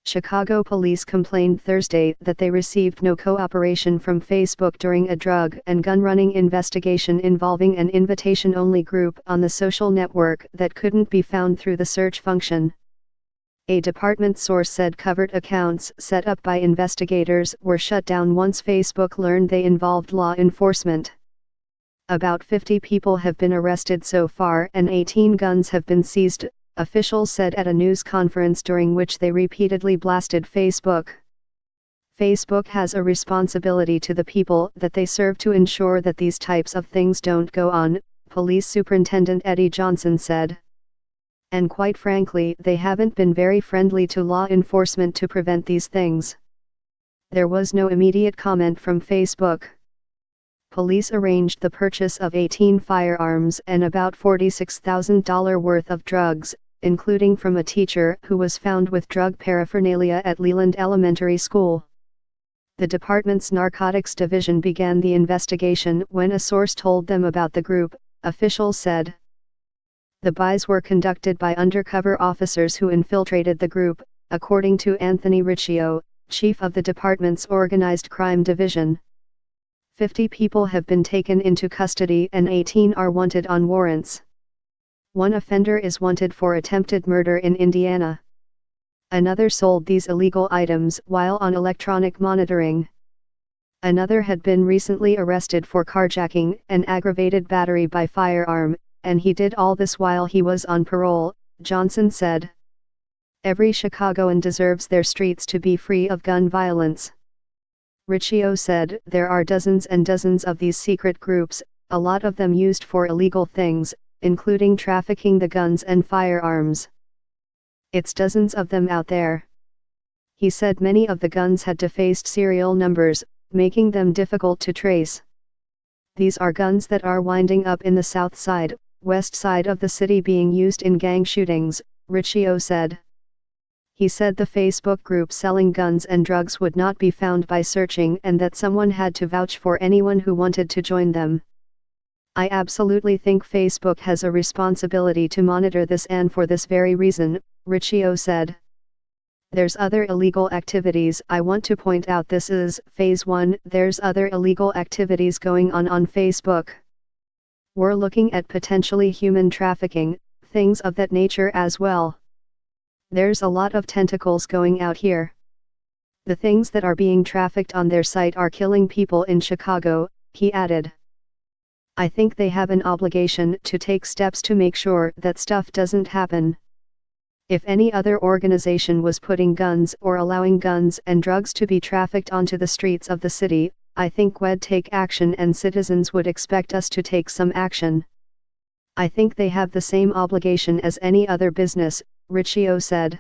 Chicago police complained Thursday that they received no cooperation from Facebook during a drug and gun running investigation involving an invitation-only group on the social network that couldn't be found through the search function. A department source said covert accounts set up by investigators were shut down once Facebook learned they involved law enforcement. About 50 people have been arrested so far and 18 guns have been seized, officials said at a news conference during which they repeatedly blasted Facebook. Facebook has a responsibility to the people that they serve to ensure that these types of things don't go on, Police Superintendent Eddie Johnson said. And quite frankly, they haven't been very friendly to law enforcement to prevent these things. There was no immediate comment from Facebook. Police arranged the purchase of 18 firearms and about $46,000 worth of drugs, including from a teacher who was found with drug paraphernalia at Leland Elementary School. The department's narcotics division began the investigation when a source told them about the group, officials said. The buys were conducted by undercover officers who infiltrated the group, according to Anthony Riccio, chief of the department's organized crime division. 50 people have been taken into custody and 18 are wanted on warrants. One offender is wanted for attempted murder in Indiana. Another sold these illegal items while on electronic monitoring. Another had been recently arrested for carjacking and aggravated battery by firearm, and he did all this while he was on parole, Johnson said. Every Chicagoan deserves their streets to be free of gun violence. Riccio said there are dozens and dozens of these secret groups, a lot of them used for illegal things, including trafficking the guns and firearms. It's dozens of them out there. He said many of the guns had defaced serial numbers, making them difficult to trace. These are guns that are winding up in the south side, west side of the city being used in gang shootings, Riccio said. He said the Facebook group selling guns and drugs would not be found by searching and that someone had to vouch for anyone who wanted to join them. I absolutely think Facebook has a responsibility to monitor this, and for this very reason, Riccio said. There's other illegal activities. I want to point out this is phase 1. There's other illegal activities going on Facebook. We're looking at potentially human trafficking, things of that nature as well. There's a lot of tentacles going out here. The things that are being trafficked on their site are killing people in Chicago, he added. I think they have an obligation to take steps to make sure that stuff doesn't happen. If any other organization was putting guns or allowing guns and drugs to be trafficked onto the streets of the city, I think we'd take action and citizens would expect us to take some action. I think they have the same obligation as any other business, Riccio said.